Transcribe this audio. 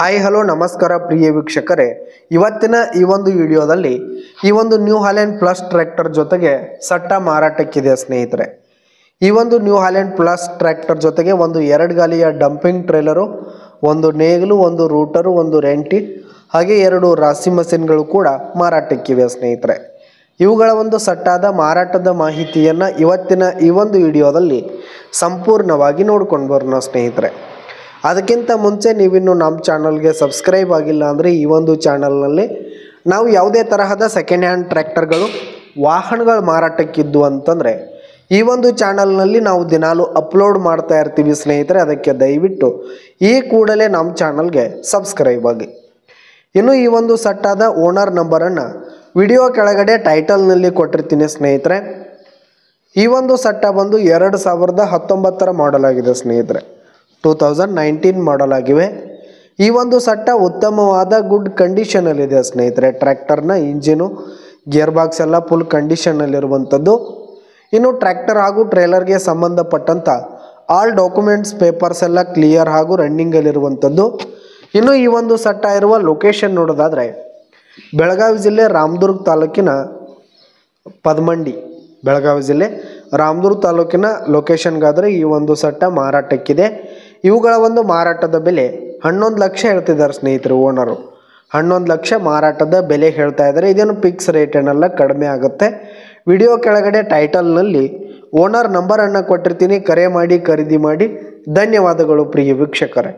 Hi hello ನಮಸ್ಕಾರ ಪ್ರಿಯ ವೀಕ್ಷಕರೇ, ಇವತ್ತಿನ ಈ ಒಂದು ವಿಡಿಯೋದಲ್ಲಿ ಈ ಒಂದು ನ್ಯೂ ಹಾಲೆಂಡ್ ಪ್ಲಸ್ ಟ್ರ್ಯಾಕ್ಟರ್ ಜೊತೆಗೆ ಸಟ್ಟ ಮಾರಾಟಕ್ಕಿದೆ ಸ್ನೇಹಿತರೆ. ಈ ಒಂದು ನ್ಯೂ ಹಾಲೆಂಡ್ ಪ್ಲಸ್ ಟ್ರ್ಯಾಕ್ಟರ್ ಜೊತೆಗೆ ಒಂದು 2 ಗಾಲಿಯ ಡಂಪಿಂಗ್ ಟ್ರೇಲರು, ಒಂದು ನೇಗಿಲು, ಒಂದು ರೂಟರು, ಒಂದು ರೆಂಟಿ ಹಾಗೆ 2 ರಾಸಿ ಮಷಿನ್ಗಳು ಕೂಡ ಮಾರಾಟಕ್ಕಿವೆ ಸ್ನೇಹಿತರೆ. ಇವುಗಳ ಒಂದು ಸಟ್ಟಾದ ಮಾರಾಟದ ಮಾಹಿತಿಯನ್ನು ಇವತ್ತಿನ ಈ ಒಂದು ವಿಡಿಯೋದಲ್ಲಿ ಸಂಪೂರ್ಣವಾಗಿ ನೋಡ್ಕೊಂಡು ಬರೋಣ ಸ್ನೇಹಿತರೆ. ಅದಕ್ಕಿಂತ ಮುಂಚೆ ನೀವಿನ್ನು ನಮ್ಮ ಚಾನಲ್ಗೆ ಸಬ್ಸ್ಕ್ರೈಬ್ ಆಗಿಲ್ಲ ಅಂದರೆ ಈ ಒಂದು ಚಾನಲ್ನಲ್ಲಿ ನಾವು ಯಾವುದೇ ತರಹದ ಸೆಕೆಂಡ್ ಹ್ಯಾಂಡ್ ಟ್ರ್ಯಾಕ್ಟರ್ಗಳು ವಾಹನಗಳು ಮಾರಾಟಕ್ಕಿದ್ದು ಅಂತಂದರೆ ಈ ಒಂದು ಚಾನಲ್ನಲ್ಲಿ ನಾವು ದಿನಾಲು ಅಪ್ಲೋಡ್ ಮಾಡ್ತಾ ಇರ್ತೀವಿ ಸ್ನೇಹಿತರೆ. ಅದಕ್ಕೆ ದಯವಿಟ್ಟು ಈ ಕೂಡಲೇ ನಮ್ಮ ಚಾನಲ್ಗೆ ಸಬ್ಸ್ಕ್ರೈಬ್ ಆಗಿ. ಇನ್ನು ಈ ಒಂದು ಸಟ್ಟಾದ ಓನರ್ ನಂಬರನ್ನು ವಿಡಿಯೋ ಕೆಳಗಡೆ ಟೈಟಲ್ನಲ್ಲಿ ಕೊಟ್ಟಿರ್ತೀನಿ ಸ್ನೇಹಿತರೆ. ಈ ಒಂದು ಸಟ್ಟ ಬಂದು 2019 ಮಾಡಲ್ ಆಗಿದೆ ಸ್ನೇಹಿತರೆ. 2019 ಮಾಡಲ್ ಆಗಿವೆ. ಈ ಒಂದು ಸಟ್ಟ ಉತ್ತಮವಾದ ಗುಡ್ ಕಂಡೀಷನಲ್ಲಿದೆ ಸ್ನೇಹಿತರೆ. ಟ್ರ್ಯಾಕ್ಟರ್ನ ಇಂಜಿನು, ಗೇರ್ ಬಾಕ್ಸ್ ಎಲ್ಲ ಫುಲ್ ಕಂಡೀಷನಲ್ಲಿರುವಂಥದ್ದು. ಇನ್ನು ಟ್ರ್ಯಾಕ್ಟರ್ ಹಾಗೂ ಟ್ರೇಲರ್ಗೆ ಸಂಬಂಧಪಟ್ಟಂಥ ಆಲ್ ಡಾಕ್ಯುಮೆಂಟ್ಸ್ ಪೇಪರ್ಸ್ ಎಲ್ಲ ಕ್ಲಿಯರ್ ಹಾಗೂ ರನ್ನಿಂಗಲ್ಲಿರುವಂಥದ್ದು. ಇನ್ನು ಈ ಒಂದು ಸಟ್ಟ ಇರುವ ಲೊಕೇಶನ್ ನೋಡೋದಾದರೆ ಬೆಳಗಾವಿ ಜಿಲ್ಲೆ ರಾಮದುರ್ಗ ತಾಲೂಕಿನ ಪದಮಂಡಿ, ಬೆಳಗಾವಿ ಜಿಲ್ಲೆ ರಾಮದುರ್ಗ ತಾಲೂಕಿನ ಲೊಕೇಶನ್ಗಾದರೆ ಈ ಒಂದು ಸಟ್ಟ ಮಾರಾಟಕ್ಕಿದೆ. ಇವುಗಳ ಒಂದು ಮಾರಾಟದ ಬೆಲೆ 11 ಲಕ್ಷ ಹೇಳ್ತಿದ್ದಾರೆ ಸ್ನೇಹಿತರು ಓನರು. 11 ಲಕ್ಷ ಮಾರಾಟದ ಬೆಲೆ ಹೇಳ್ತಾ ಇದ್ದಾರೆ. ಇದೇನು ಫಿಕ್ಸ್ ರೇಟ್ ಏನಲ್ಲ, ಕಡಿಮೆ ಆಗುತ್ತೆ. ವಿಡಿಯೋ ಕೆಳಗಡೆ ಟೈಟಲ್ನಲ್ಲಿ ಓನರ್ ನಂಬರನ್ನು ಕೊಟ್ಟಿರ್ತೀನಿ, ಕರೆ ಮಾಡಿ ಖರೀದಿ ಮಾಡಿ. ಧನ್ಯವಾದಗಳು ಪ್ರಿಯ ವೀಕ್ಷಕರೇ.